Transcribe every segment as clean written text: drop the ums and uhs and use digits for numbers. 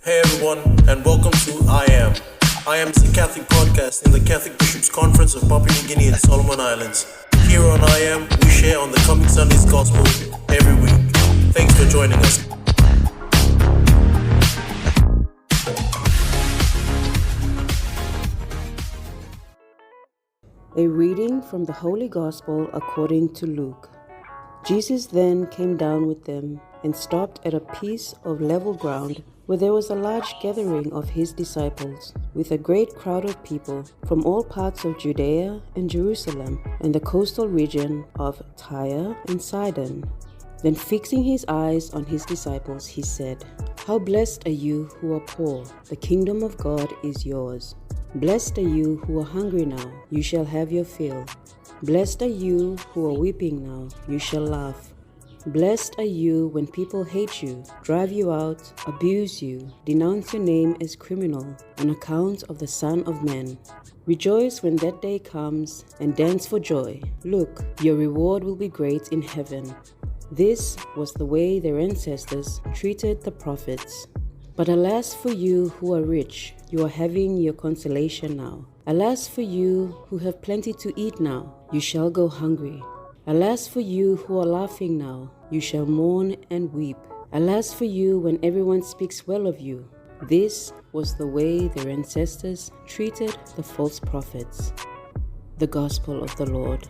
Hey everyone, and welcome to I Am is a Catholic podcast in the Catholic Bishops' Conference of Papua New Guinea and Solomon Islands. Here on I Am, we share on the coming Sunday's Gospel every week. Thanks for joining us. A reading from the Holy Gospel according to Luke. Jesus then came down with them and stopped at a piece of level ground where there was a large gathering of his disciples, with a great crowd of people from all parts of Judea and Jerusalem and the coastal region of Tyre and Sidon. Then fixing his eyes on his disciples, he said, "How blessed are you who are poor, the kingdom of God is yours. Blessed are you who are hungry now, you shall have your fill. Blessed are you who are weeping now, you shall laugh. Blessed are you when people hate you, drive you out, abuse you, denounce your name as criminal on account of the Son of Man. Rejoice when that day comes and dance for joy. Look, your reward will be great in heaven. This was the way their ancestors treated the prophets. But alas for you who are rich, you are having your consolation now. Alas for you who have plenty to eat now, you shall go hungry. Alas for you who are laughing now, you shall mourn and weep. Alas for you when everyone speaks well of you. This was the way their ancestors treated the false prophets." The Gospel of the Lord.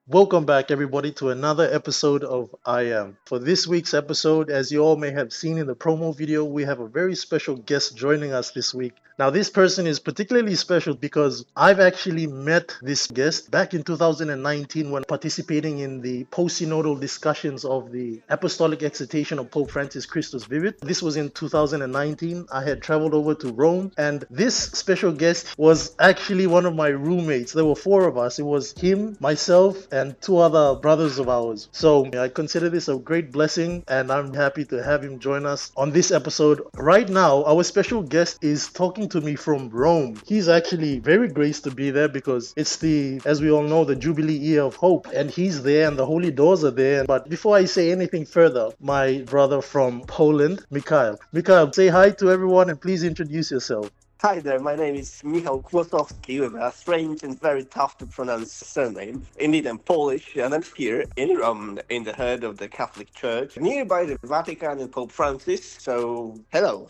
Welcome back, everybody, to another episode of I Am. For this week's episode, as you all may have seen in the promo video, we have a very special guest joining us this week. Now, this person is particularly special because I've actually met this guest back in 2019 when participating in the post-synodal discussions of the Apostolic Exhortation of Pope Francis Christus Vivit. This was in 2019. I had traveled over to Rome, and this special guest was actually one of my roommates. There were four of us. It was him, myself, and two other brothers of ours. So I consider this a great blessing, and I'm happy to have him join us on this episode. Right now, our special guest is talking to me from Rome. He's actually very graced to be there because it's as we all know, the Jubilee Year of Hope, and he's there and the Holy Doors are there. But before I say anything further, my brother from Poland, Mikhail. Mikhail, say hi to everyone and please introduce yourself. Hi there, my name is Michał Kłosowski with a strange and very tough to pronounce surname. Indeed, I'm Polish and I'm here in Rome, in the heart of the Catholic Church, nearby the Vatican and Pope Francis. So, hello.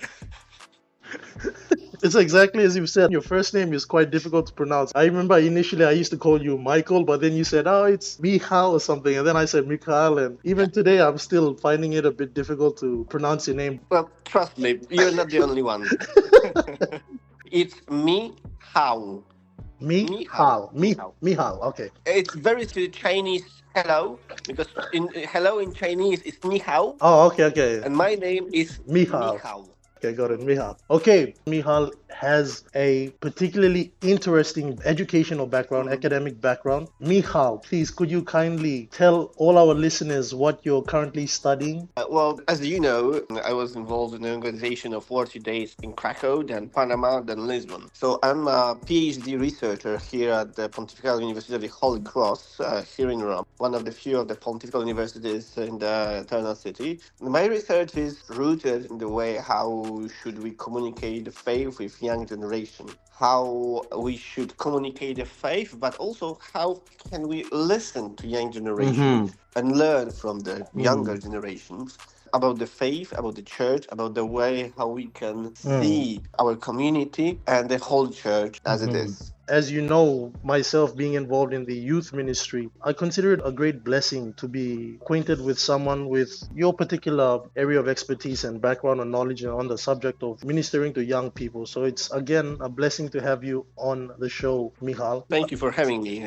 It's exactly as you said. Your first name is quite difficult to pronounce. I remember initially I used to call you Michael, but then you said, oh, it's Michal or something. And then I said Mikhail. And even today, I'm still finding it a bit difficult to pronounce your name. Well, trust me, you're not the only one. It's Michał. Michal, okay. It's very Chinese hello, because hello in Chinese is ni hao. Oh, okay. And my name is Michal. Okay, got it, Michal. Okay, Michal has a particularly interesting educational background, academic background. Michal, please, could you kindly tell all our listeners what you're currently studying? Well, as you know, I was involved in the organization of 40 days in Krakow, then Panama, then Lisbon. So I'm a PhD researcher here at the Pontifical University of the Holy Cross here in Rome, one of the few of the pontifical universities in the Eternal City. My research is rooted in the way how should we communicate the faith with young generation, how we should communicate the faith, but also how can we listen to young generation and learn from the younger generations about the faith, about the church, about the way how we can see our community and the whole church as it is. As you know, myself being involved in the youth ministry, I consider it a great blessing to be acquainted with someone with your particular area of expertise and background and knowledge on the subject of ministering to young people. So it's, again, a blessing to have you on the show, Michal. Thank you for having me.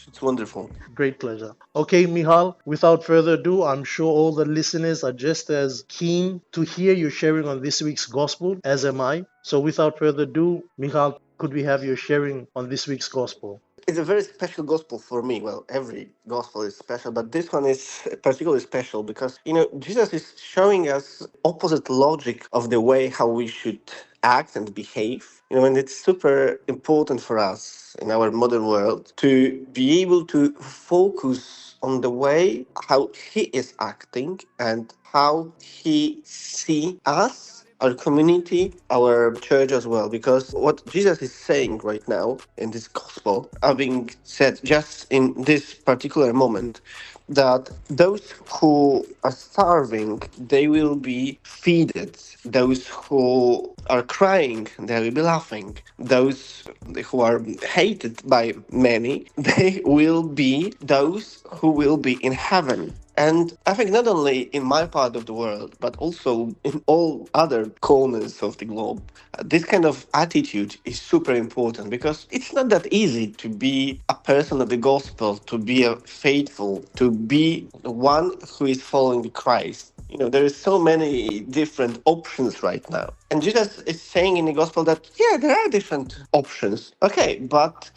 It's wonderful. Great pleasure. Okay, Michal, without further ado, I'm sure all the listeners are just as keen to hear you sharing on this week's gospel as am I. So without further ado, Michal, could we have your sharing on this week's gospel? It's a very special gospel for me. Well, every gospel is special, but this one is particularly special because, Jesus is showing us opposite logic of the way how we should act and behave. And it's super important for us in our modern world to be able to focus on the way how he is acting and how he see us, our community, our church as well. Because what Jesus is saying right now in this gospel are being said just in this particular moment, that those who are starving, they will be feeded. Those who are crying, they will be laughing. Those who are hated by many, they will be those who will be in heaven. And I think not only in my part of the world, but also in all other corners of the globe, this kind of attitude is super important, because it's not that easy to be a person of the gospel, to be a faithful, to be the one who is following Christ. There is so many different options right now. And Jesus is saying in the gospel that, yeah, there are different options. Okay,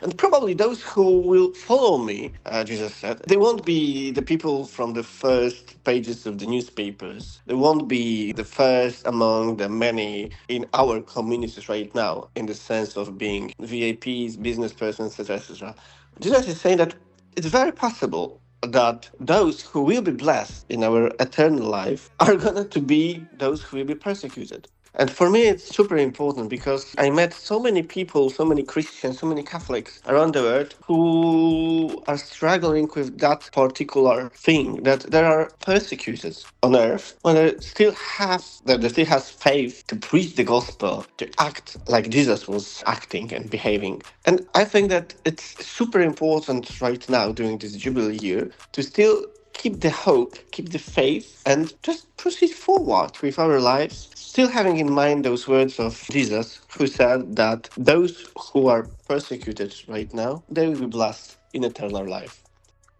and probably those who will follow me, Jesus said, they won't be the people from the first pages of the newspapers. They won't be the first among the many in our communities right now, in the sense of being VIPs, business persons, etc., etc. Jesus is saying that it's very possible that those who will be blessed in our eternal life are going to be those who will be persecuted. And for me, it's super important, because I met so many people, so many Christians, so many Catholics around the world who are struggling with that particular thing, that there are persecuted on earth when they still has faith to preach the gospel, to act like Jesus was acting and behaving. And I think that it's super important right now during this Jubilee year to still keep the hope, keep the faith, and just proceed forward with our lives, still having in mind those words of Jesus, who said that those who are persecuted right now, they will be blessed in eternal life.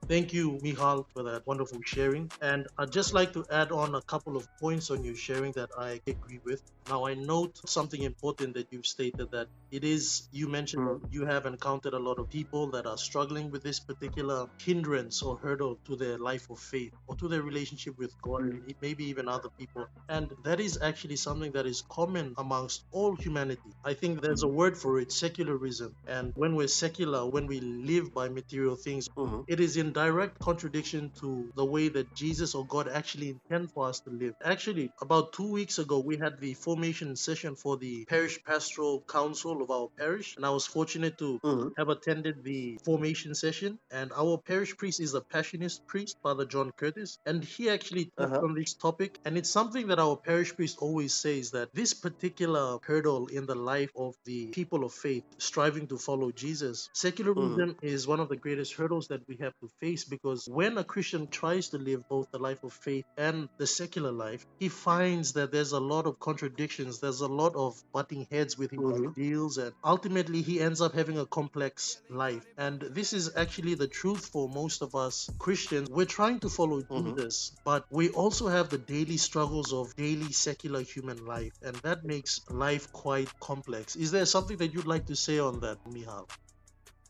Thank you, Michal, for that wonderful sharing. And I'd just like to add on a couple of points on your sharing that I agree with. Now, I note something important that you've stated, that you mentioned that you have encountered a lot of people that are struggling with this particular hindrance or hurdle to their life of faith or to their relationship with God, and maybe even other people. And that is actually something that is common amongst all humanity. I think there's a word for it, secularism. And when we're secular, when we live by material things, it is in direct contradiction to the way that Jesus or God actually intend for us to live. Actually, about 2 weeks ago, we had the formation session for the parish pastoral council of our parish, and I was fortunate to have attended the formation session. And our parish priest is a Passionist priest, Father John Curtis, and he actually touched on this topic. And it's something that our parish priest always says, that this particular hurdle in the life of the people of faith striving to follow Jesus, secularism is one of the greatest hurdles that we have to face, because when a Christian tries to live both the life of faith and the secular life, he finds that there's a lot of contradictions, there's a lot of butting heads with his ideals, and ultimately he ends up having a complex life. And this is actually the truth for most of us Christians. We're trying to follow Jesus, but we also have the daily struggles of daily secular human life, and that makes life quite complex. Is there something that you'd like to say on that, Michal?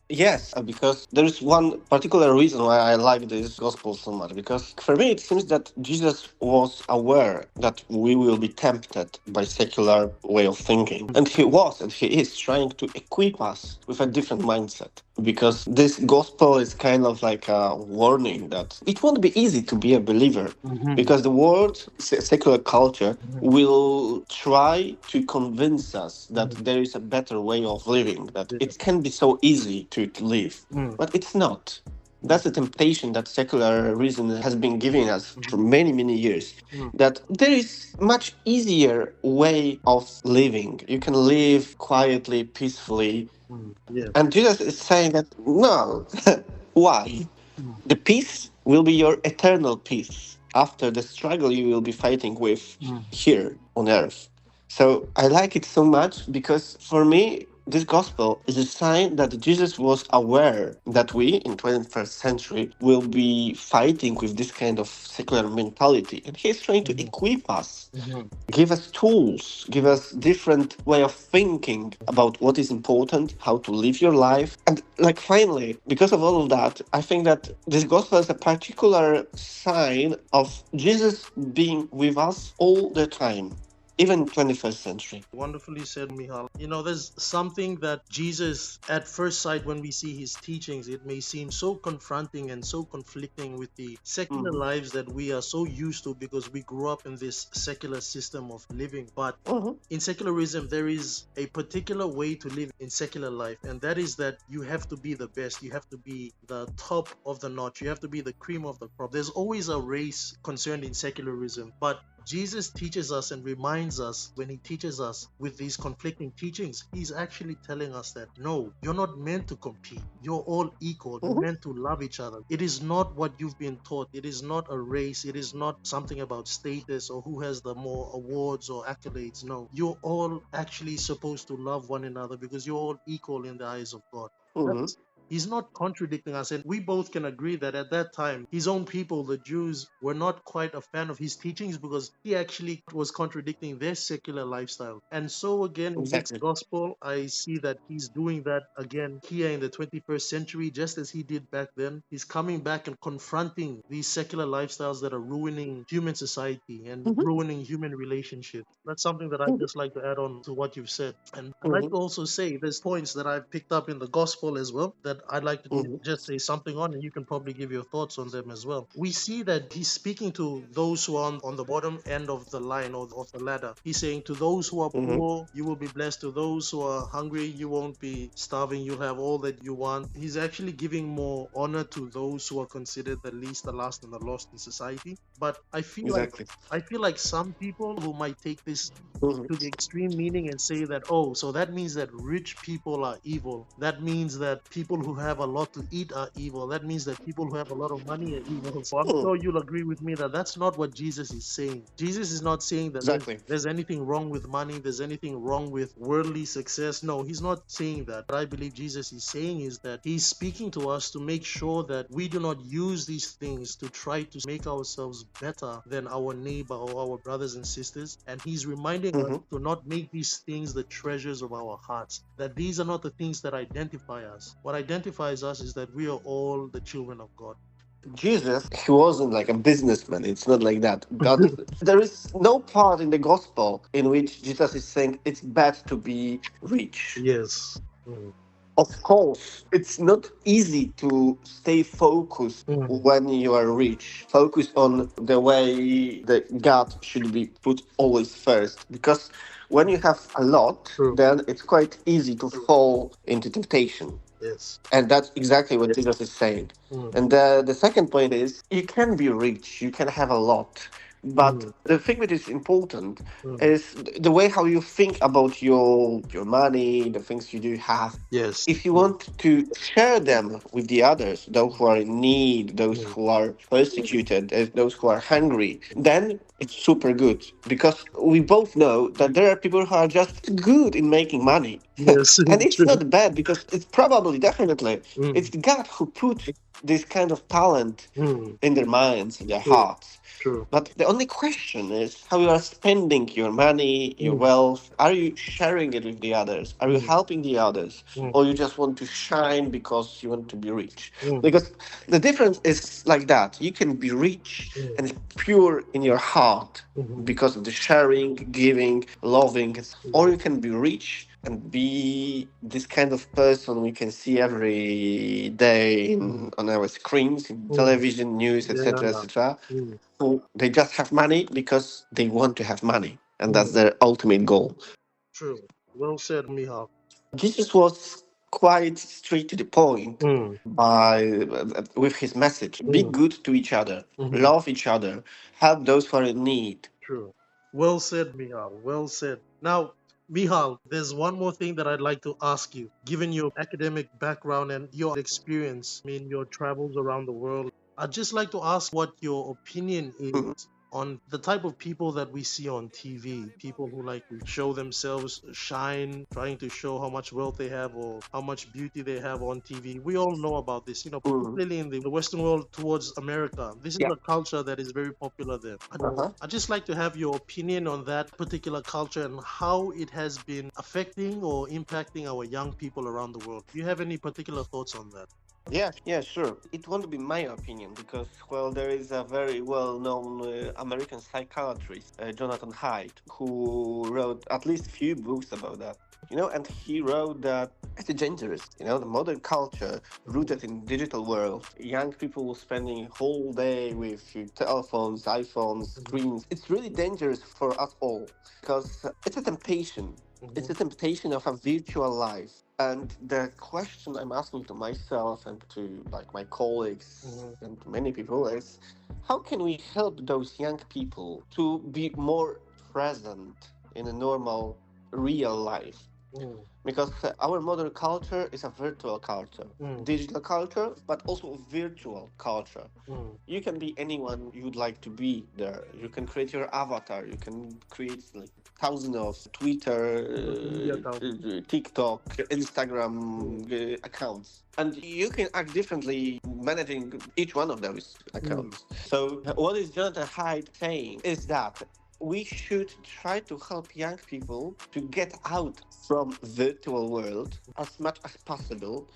Yes, because there is one particular reason why I like this gospel so much. Because for me, it seems that Jesus was aware that we will be tempted by secular way of thinking. And he was, and he is trying to equip us with a different mindset. Because this gospel is kind of like a warning that it won't be easy to be a believer. Because the world, secular culture, will try to convince us that there is a better way of living, that it can be so easy to live. But it's not. That's the temptation that secular reason has been giving us for many, many years. That there is much easier way of living. You can live quietly, peacefully. And Jesus is saying that, no. Why? The peace will be your eternal peace after the struggle you will be fighting with here on earth. So I like it so much, because for me, this gospel is a sign that Jesus was aware that we, in 21st century, will be fighting with this kind of secular mentality. And he's trying to equip us, give us tools, give us different way of thinking about what is important, how to live your life. And finally, because of all of that, I think that this gospel is a particular sign of Jesus being with us all the time. even 21st century. Wonderfully said, Mihal. You know, there's something that Jesus, at first sight, when we see his teachings, it may seem so confronting and so conflicting with the secular Mhm. lives that we are so used to because we grew up in this secular system of living. But Mhm. in secularism, there is a particular way to live in secular life, and that is that you have to be the best. You have to be the top of the notch. You have to be the cream of the crop. There's always a race concerned in secularism, but Jesus teaches us and reminds us when he teaches us with these conflicting teachings, he's actually telling us that no, you're not meant to compete. You're all equal. You're Mhm. meant to love each other. It is not what you've been taught. It is not a race. It is not something about status or who has the more awards or accolades. No, you're all actually supposed to love one another because you're all equal in the eyes of God. Mhm. That's He's not contradicting us, and we both can agree that at that time, his own people, the Jews, were not quite a fan of his teachings because he actually was contradicting their secular lifestyle. And so, again, in this Exactly. gospel, I see that he's doing that again here in the 21st century, just as he did back then. He's coming back and confronting these secular lifestyles that are ruining human society and Mhm. ruining human relationships. That's something that I'd Mhm. just like to add on to what you've said. And I'd like Mhm. to also say there's points that I've picked up in the gospel as well that I'd like to Mhm. just say something on, and you can probably give your thoughts on them as well. We see that he's speaking to those who are on the bottom end of the line or of the ladder. He's saying, to those who are Mhm. poor, you will be blessed. To those who are hungry, you won't be starving. You'll have all that you want. He's actually giving more honor to those who are considered the least, the last, and the lost in society. But Exactly. I feel like some people who might take this Mhm. to the extreme meaning and say that, oh, so that means that rich people are evil. That means that people who have a lot to eat are evil. That means that people who have a lot of money are evil. So I'm Mhm. sure you'll agree with me that that's not what Jesus is saying. Jesus is not saying that Exactly. there's anything wrong with money, there's anything wrong with worldly success. No, he's not saying that. What I believe Jesus is saying is that he's speaking to us to make sure that we do not use these things to try to make ourselves better than our neighbor or our brothers and sisters. And he's reminding us Mhm. to not make these things the treasures of our hearts, that these are not the things that identify us. What identifies us is that we are all the children of God. Jesus, he wasn't like a businessman. It's not like that. God, there is no part in the gospel in which Jesus is saying it's bad to be rich. Yes. Mm. Of course, it's not easy to stay focused Mm. when you are rich. Focus on the way that God should be put always first. Because when you have a lot, True. then it's quite easy to fall into temptation. Yes. And that's exactly what Jesus is saying. Mm. And the second point is you can be rich, you can have a lot. But Mm. the thing that is important Mm. is the way how you think about your money, the things you do have. Yes. If you Mm. want to share them with the others, those who are in need, those Mm. who are persecuted, those who are hungry, then it's super good because we both know that there are people who are just good in making money. Yes. And it's True. not bad because it's probably, definitely, Mm. it's God who put this kind of talent Mm. in their minds, in their True. hearts. True. But the only question is how you are spending your money, your Mm. wealth. Are you sharing it with the others? Are you Mm. helping the others? Mm. Or you just want to shine because you want to be rich? Mm. Because the difference is like that. You can be rich Mm. and pure in your heart Mhm. because of the sharing, giving, loving, or Mm. you can be rich and be this kind of person we can see every day Mm. on our screens, in Mm. television, news, etc., Yeah. etc. Mm. Who they just have money because they want to have money, and that's Mm. their ultimate goal. True. Well said, Mihal. Jesus was quite straight to the point Mm. by with his message: be Mm. good to each other, Mhm. love each other, help those who are in need. True. Well said, Mihal. Well said. Now, Mihal, there's one more thing that I'd like to ask you. Given your academic background and your experience in your travels around the world, I'd just like to ask what your opinion is Mhm. on the type of people that we see on TV. People who like to show themselves shine, trying to show how much wealth they have or how much beauty they have on TV. We all know about this, Mhm. particularly in the Western world towards America. This is Yeah. a culture that is very popular there. Uh-huh. I'd just like to have your opinion on that particular culture and how it has been affecting or impacting our young people around the world. Do you have any particular thoughts on that? Yeah, sure. It won't be my opinion because, well, there is a very well-known American psychiatrist, Jonathan Haidt, who wrote at least few books about that. And he wrote that it's dangerous. The modern culture rooted in digital world. Young people spending whole day with telephones, iPhones, screens. It's really dangerous for us all because it's a temptation. It's a temptation of a virtual life. And the question I'm asking to myself and to like my colleagues and to many people is, how can we help those young people to be more present in a normal, real life? Because our modern culture is a virtual culture, digital culture, but also virtual culture. You can be anyone you'd like to be there. You can create your avatar. You can create like thousands of Twitter, TikTok, Instagram accounts. And you can act differently managing each one of those accounts. So what is Jonathan Haidt saying is that we should try to help young people to get out from virtual world as much as possible,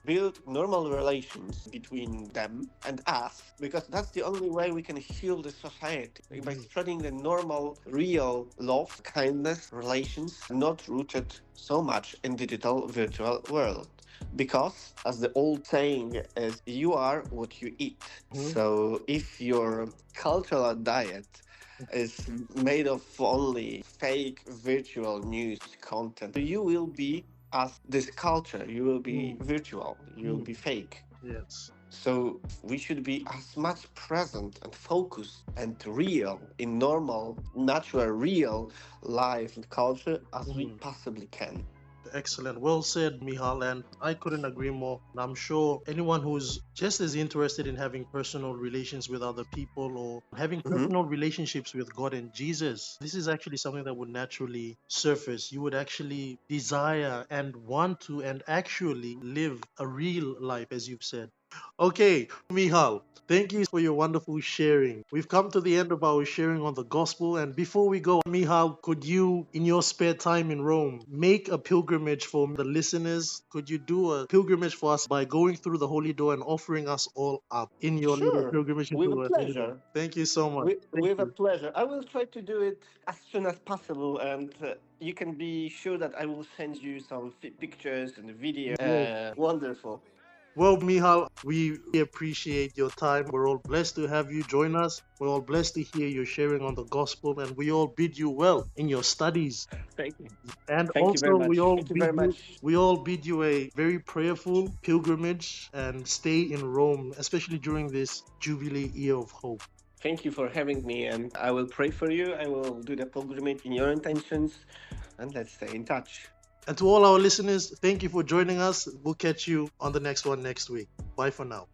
build normal relations between them and us, because that's the only way we can heal the society, by spreading the normal, real love, kindness, relations, not rooted so much in digital virtual world. Because, as the old saying is, you are what you eat. So if your cultural diet is made of only fake virtual news content, you will be as this culture. You will be virtual. You will be fake. Yes. So we should be as much present and focused and real in normal, natural, real life and culture as we possibly can. Excellent. Well said, Michal, and I couldn't agree more. And I'm sure anyone who's just as interested in having personal relations with other people or having personal relationships with God and Jesus, this is actually something that would naturally surface. You would actually desire and want to and actually live a real life, as you've said. Okay, Michal, thank you for your wonderful sharing. We've come to the end of our sharing on the gospel, and before we go, Michal, could you, in your spare time in Rome, make a pilgrimage for the listeners? Could you do a pilgrimage for us by going through the Holy Door and offering us all up in your little Sure, pilgrimage with into a the Holy Door? pleasure. Thank you so much. Thank With a you. pleasure. I will try to do it as soon as possible, and you can be sure that I will send you some pictures and video. Wonderful. Well, Michal, we appreciate your time. We're all blessed to have you join us. We're all blessed to hear you sharing on the gospel, and we all bid you well in your studies. Thank you. And Thank you very also, much. Thank you very much. we all bid you a very prayerful pilgrimage and stay in Rome, especially during this Jubilee Year of Hope. Thank you for having me, and I will pray for you. I will do the pilgrimage in your intentions, and let's stay in touch. And to all our listeners, thank you for joining us. We'll catch you on the next one next week. Bye for now.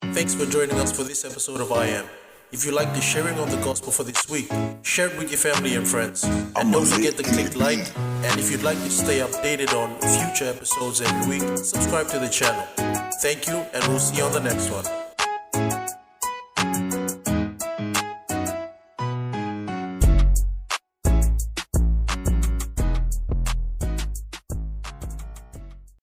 Thanks for joining us for this episode of I Am. If you like the sharing of the gospel for this week, share it with your family and friends. And don't forget to click like. And if you'd like to stay updated on future episodes every week, subscribe to the channel. Thank you, and we'll see you on the next one.